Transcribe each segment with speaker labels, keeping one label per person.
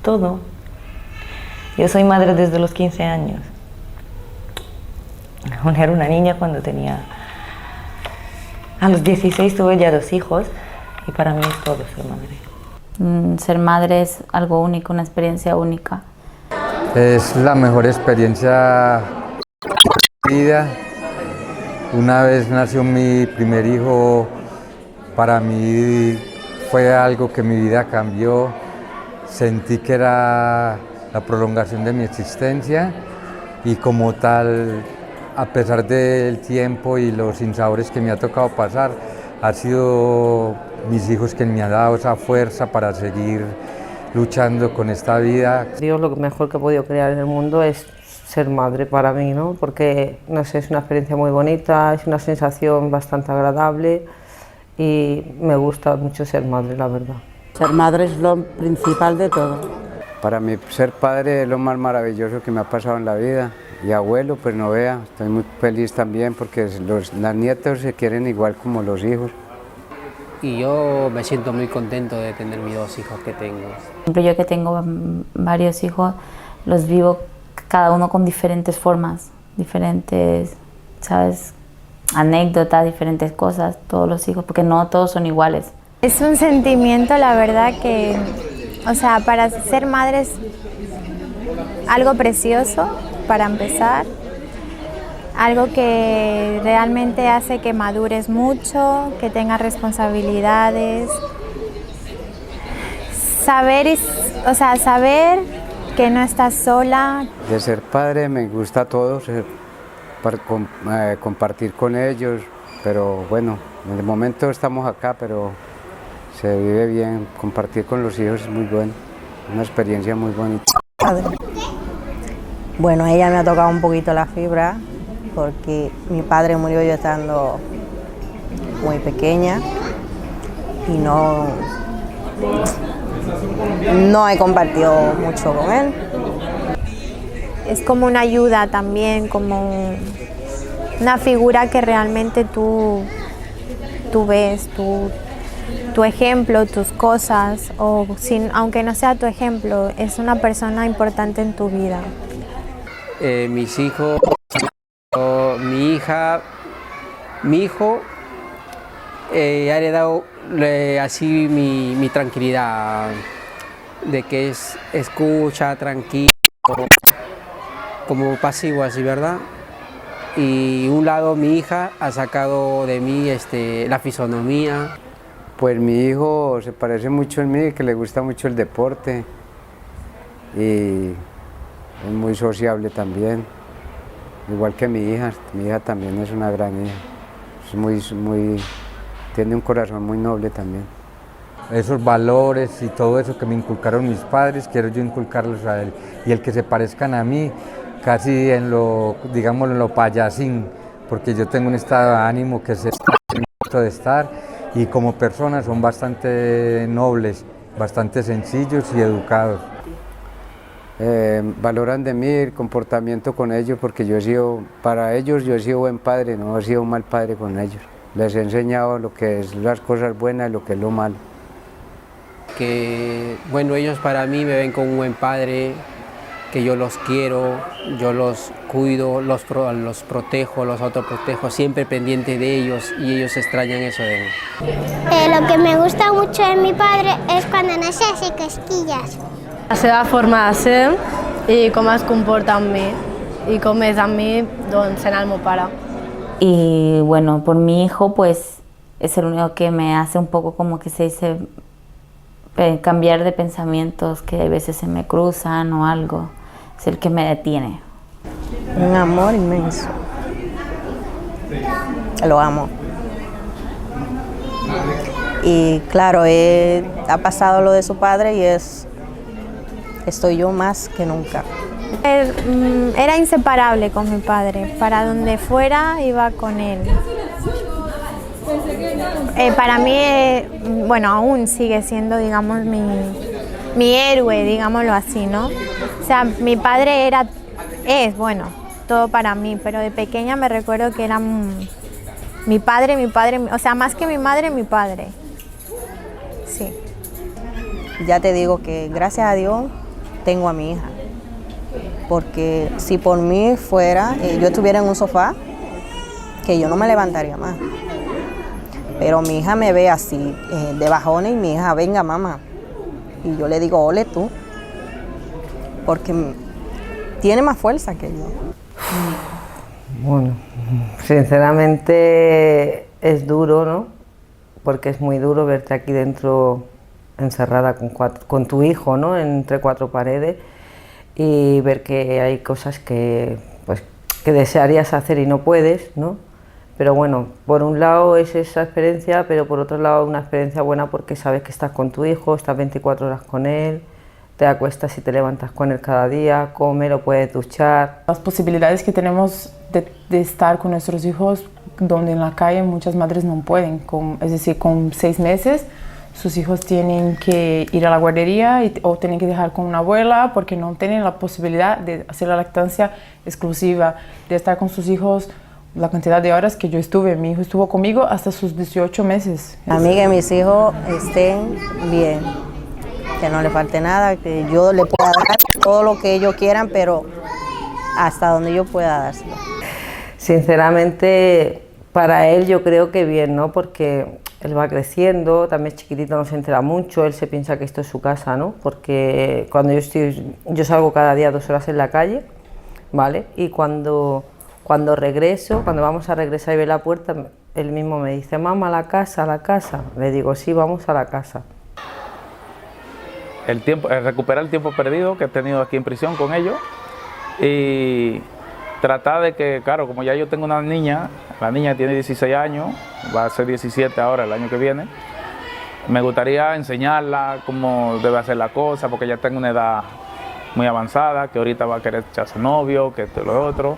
Speaker 1: todo. Yo soy madre desde los 15 años. Aún era una niña cuando tenía... A los 16 tuve ya 2 hijos y para mí es todo ser madre.
Speaker 2: Ser madre es algo único, una experiencia única.
Speaker 3: Es la mejor experiencia de mi vida. Una vez nació mi primer hijo, para mí fue algo que mi vida cambió. Sentí que era la prolongación de mi existencia y como tal, a pesar del tiempo y los sinsabores que me ha tocado pasar, ha sido mis hijos quien me han dado esa fuerza para seguir luchando con esta vida.
Speaker 4: Dios, lo mejor que he podido crear en el mundo es ser madre para mí, ¿no? Porque, no sé, es una experiencia muy bonita, es una sensación bastante agradable y me gusta mucho ser madre, la verdad.
Speaker 5: Ser madre es lo principal de todo.
Speaker 6: Para mí ser padre es lo más maravilloso que me ha pasado en la vida. Y abuelo, pues no vea, estoy muy feliz también porque los nietos se quieren igual como los hijos.
Speaker 7: Y yo me siento muy contento de tener mis 2 hijos que tengo.
Speaker 2: Yo que tengo varios hijos, los vivo cada uno con diferentes formas, diferentes, ¿sabes? Anécdotas, diferentes cosas, todos los hijos, porque no todos son iguales.
Speaker 8: Es un sentimiento, la verdad, que, o sea, para ser madre es algo precioso, para empezar, algo que realmente hace que madures mucho, que tengas responsabilidades, saber que no estás sola.
Speaker 6: De ser padre me gusta todo, compartir con ellos, pero bueno, en el momento estamos acá, pero se vive bien, compartir con los hijos es muy bueno, una experiencia muy bonita.
Speaker 5: Bueno, a ella me ha tocado un poquito la fibra porque mi padre murió yo estando muy pequeña y no he compartido mucho con él.
Speaker 8: Es como una ayuda también, como una figura que realmente tú ves, tu ejemplo, tus cosas, aunque no sea tu ejemplo, es una persona importante en tu vida.
Speaker 7: Mis hijos, mi hija, mi hijo ha heredado así mi tranquilidad, de que escucha tranquilo, como pasivo así, ¿verdad? Y un lado mi hija ha sacado de mí la fisonomía.
Speaker 6: Pues mi hijo se parece mucho a mí, que le gusta mucho el deporte y es muy sociable también, igual que mi hija también es una gran hija, tiene un corazón muy noble también.
Speaker 3: Esos valores y todo eso que me inculcaron mis padres, quiero yo inculcarlos a él, y el que se parezcan a mí, casi en lo payasín, porque yo tengo un estado de ánimo que es el momento de estar, y como personas son bastante nobles, bastante sencillos y educados.
Speaker 6: Valoran de mí el comportamiento con ellos porque para ellos yo he sido buen padre, no he sido un mal padre con ellos. Les he enseñado lo que es las cosas buenas y lo que es lo malo.
Speaker 7: Que bueno, ellos para mí me ven como un buen padre, que yo los quiero, yo los cuido, los protejo, los autoprotejo, siempre pendiente de ellos y ellos extrañan eso de mí.
Speaker 9: Lo que me gusta mucho de mi padre es cuando no se hace cosquillas.
Speaker 10: La seva forma de ser i com es comporta amb mi i com és amb mi, doncs sent el meu pare.
Speaker 2: Y bueno, por mi hijo pues es el único que me hace un poco como que se dice cambiar de pensamientos que a veces se me cruzan o algo, es el que me detiene.
Speaker 5: Un amor inmenso, lo amo. Y claro, ha pasado lo de su padre y estoy yo más que nunca.
Speaker 8: Era inseparable con mi padre, para donde fuera iba con él. Para mí, bueno, aún sigue siendo, digamos, mi héroe, digámoslo así, ¿no? O sea, mi padre es, bueno, todo para mí, pero de pequeña me recuerdo que era mi padre, o sea, más que mi madre, mi padre. Sí.
Speaker 5: Ya te digo que gracias a Dios tengo a mi hija. Porque si por mí fuera, yo estuviera en un sofá, que yo no me levantaría más. Pero mi hija me ve así, de bajones, y mi hija, venga mamá. Y yo le digo, ole tú, porque tiene más fuerza que yo.
Speaker 4: Bueno, sinceramente es duro, ¿no? Porque es muy duro verte aquí dentro encerrada con tu hijo, ¿no? Entre cuatro paredes, y ver que hay cosas que, pues, que desearías hacer y no puedes, ¿no? Pero bueno, por un lado es esa experiencia, pero por otro lado una experiencia buena porque sabes que estás con tu hijo, estás 24 horas con él, te acuestas y te levantas con él cada día, come, lo puedes duchar.
Speaker 11: Las posibilidades que tenemos de estar con nuestros hijos donde en la calle muchas madres no pueden, es decir, con 6 meses sus hijos tienen que ir a la guardería o tienen que dejar con una abuela porque no tienen la posibilidad de hacer la lactancia exclusiva, de estar con sus hijos la cantidad de horas que yo estuve. Mi hijo estuvo conmigo hasta sus 18 meses.
Speaker 5: A mí que mis hijos estén bien, que no le falte nada, que yo le pueda dar todo lo que ellos quieran, pero hasta donde yo pueda dárselo.
Speaker 4: Sinceramente, para él yo creo que bien, ¿no? Porque él va creciendo, también es chiquitito, no se entera mucho, él se piensa que esto es su casa, ¿no? Porque cuando yo salgo cada día 2 horas en la calle, ¿vale? Y cuando regreso, cuando vamos a regresar y ve la puerta, él mismo me dice, mamá, a la casa, a la casa. Le digo, sí, vamos a la casa.
Speaker 12: Recuperar el tiempo perdido que he tenido aquí en prisión con ellos y tratar de que, claro, como ya yo tengo una niña, la niña tiene 16 años, va a ser 17 ahora el año que viene, me gustaría enseñarla cómo debe hacer la cosa, porque ya tengo una edad muy avanzada, que ahorita va a querer echarse novio, que esto y lo otro,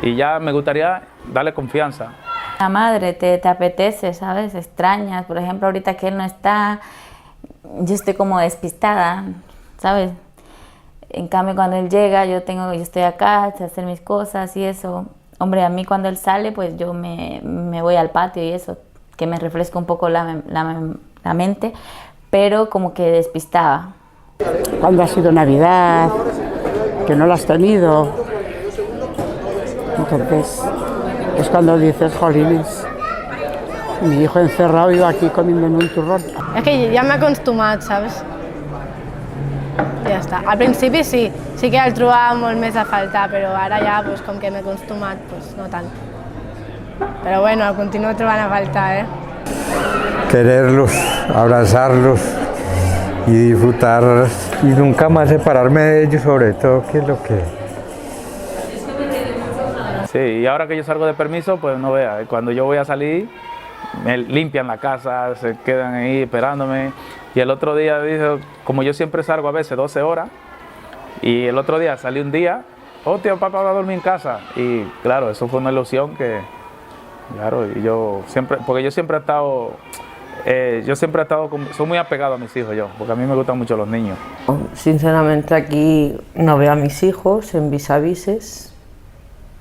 Speaker 12: y ya me gustaría darle confianza.
Speaker 2: La madre te apetece, ¿sabes? Extrañas, por ejemplo, ahorita que él no está, yo estoy como despistada, ¿sabes? En cambio, cuando él llega, yo estoy acá, sé hacer mis cosas y eso. Hombre, a mí cuando él sale, pues yo me voy al patio y eso, que me refresca un poco la mente, pero como que despistada.
Speaker 13: Cuando ha sido Navidad, que no lo has tenido, entonces es cuando dices, jolines, mi hijo encerrado y yo aquí comiéndome un turrón.
Speaker 10: És que ja m'he acostumat, saps? Ja està. Al principi sí que el trobava molt més a faltar, però ara ja, pues, com que m'he acostumat, pues, no tant. Però bueno, el continuo trobant a faltar, ¿eh?
Speaker 3: Quererlos, abrazarlos y disfrutar y nunca más separarme de ellos, sobre todo, que es lo que...
Speaker 12: Sí, y ahora que yo salgo de permiso, pues no vea, cuando yo voy a salir, me limpian la casa, se quedan ahí esperándome. Y el otro día dijo, como yo siempre salgo a veces 12 horas, y el otro día salí un día, oh tío, papá va a dormir en casa. Y claro, eso fue una ilusión que, claro, y yo siempre, porque yo siempre he estado, soy muy apegado a mis hijos yo, porque a mí me gustan mucho los niños.
Speaker 4: Sinceramente aquí no veo a mis hijos en vis a vises,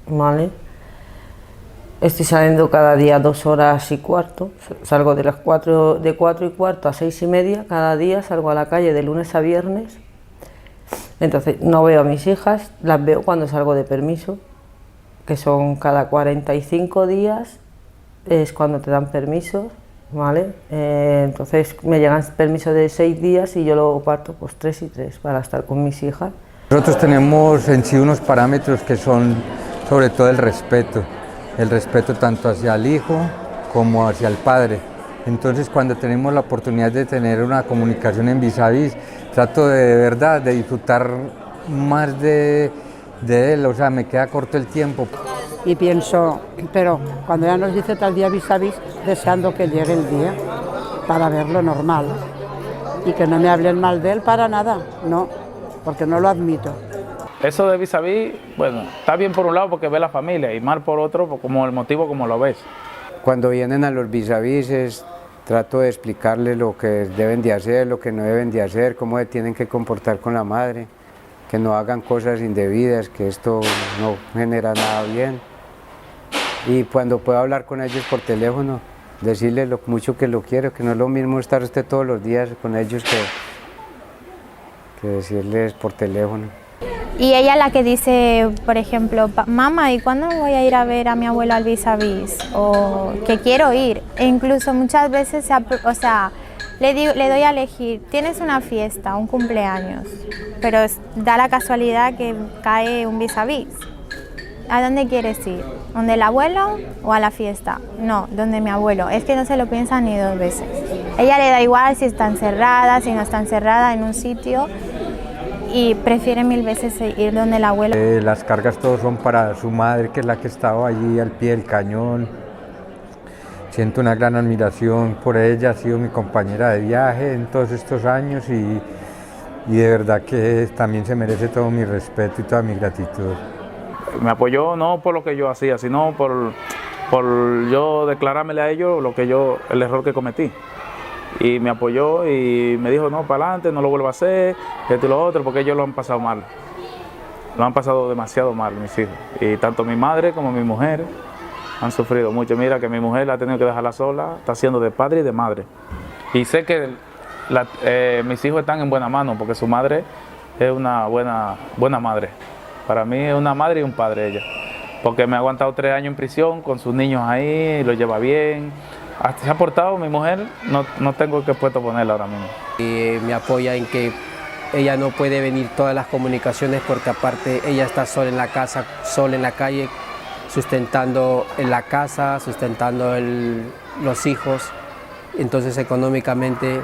Speaker 4: ¿vale? Estoy saliendo cada día 2 horas y cuarto, salgo de 4 y cuarto a 6 y media, cada día salgo a la calle de lunes a viernes. Entonces no veo a mis hijas, las veo cuando salgo de permiso, que son cada 45 días, es cuando te dan permisos, ¿vale? Entonces me llegan permisos de 6 días y yo lo parto pues 3 y 3 para estar con mis hijas.
Speaker 3: Nosotros tenemos en sí unos parámetros que son sobre todo el respeto tanto hacia el hijo como hacia el padre. Entonces cuando tenemos la oportunidad de tener una comunicación en vis a vis, trato de verdad de disfrutar más de él, o sea, me queda corto el tiempo.
Speaker 13: Y pienso, pero cuando ya nos dice tal día vis a vis, deseando que llegue el día para verlo normal y que no me hablen mal de él para nada, no, porque no lo admito.
Speaker 12: Eso de vis a vis, bueno, está bien por un lado porque ve la familia y mal por otro, como el motivo como lo ves.
Speaker 6: Cuando vienen a los vis a vis, trato de explicarles lo que deben de hacer, lo que no deben de hacer, cómo se tienen que comportar con la madre, que no hagan cosas indebidas, que esto no genera nada bien. Y cuando puedo hablar con ellos por teléfono, decirles lo mucho que lo quiero, que no es lo mismo estar usted todos los días con ellos que decirles por teléfono.
Speaker 8: Y ella la que dice, por ejemplo, mamá, ¿y cuándo voy a ir a ver a mi abuelo al vis a vis? O que quiero ir. E incluso muchas veces, le doy a elegir, tienes una fiesta, un cumpleaños, pero da la casualidad que cae un vis a vis. ¿A dónde quieres ir? ¿Donde el abuelo o a la fiesta? No, donde mi abuelo. Es que no se lo piensa ni dos veces. Ella le da igual si está encerrada, si no está encerrada en un sitio, y prefiere mil veces ir donde el abuelo.
Speaker 3: Las cargas todas son para su madre, que es la que estaba allí al pie del cañón. Siento una gran admiración por ella, ha sido mi compañera de viaje en todos estos años y de verdad que también se merece todo mi respeto y toda mi gratitud.
Speaker 12: Me apoyó no por lo que yo hacía, sino por yo declarármele a ellos el error que cometí. Y me apoyó y me dijo, no, para adelante, no lo vuelvo a hacer, esto y lo otro, porque ellos lo han pasado mal. Lo han pasado demasiado mal, mis hijos. Y tanto mi madre como mi mujer han sufrido mucho. Mira que mi mujer la ha tenido que dejarla sola, está siendo de padre y de madre. Y sé que mis hijos están en buena mano, porque su madre es una buena madre. Para mí es una madre y un padre ella. Porque me ha aguantado 3 años en prisión con sus niños ahí, lo lleva bien. Hasta se ha portado mi mujer, no tengo qué puesto ponerla ahora mismo.
Speaker 7: Y me apoya en que ella no puede venir todas las comunicaciones porque aparte ella está sola en la casa, sola en la calle, sustentando en la casa, sustentando los hijos. Entonces económicamente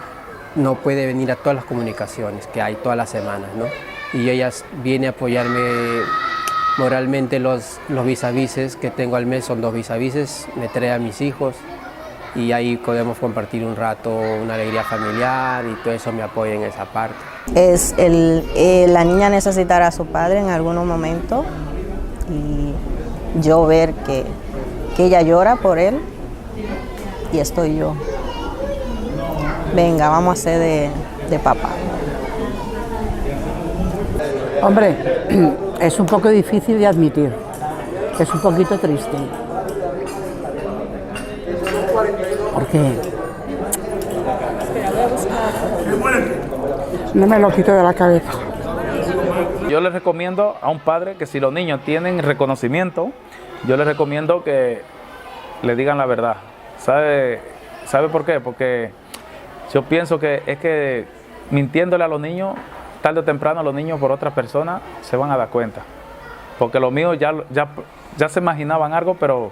Speaker 7: no puede venir a todas las comunicaciones que hay todas las semanas, ¿no? Y ella viene a apoyarme moralmente. Los vis a vises que tengo al mes son 2 vis a vises, me trae a mis hijos y ahí podemos compartir un rato, una alegría familiar, y todo eso me apoya en esa parte.
Speaker 5: Es la niña necesitar a su padre en algún momento y yo ver que ella llora por él y estoy yo. Venga, vamos a hacer de papá.
Speaker 13: Hombre, es un poco difícil de admitir, es un poquito triste. Porque no me lo quito de la cabeza.
Speaker 12: Yo les recomiendo a un padre que si los niños tienen reconocimiento, yo les recomiendo que le digan la verdad. ¿Sabe por qué? Porque yo pienso que es que mintiéndole a los niños, tarde o temprano los niños por otras personas se van a dar cuenta. Porque los míos ya se imaginaban algo, pero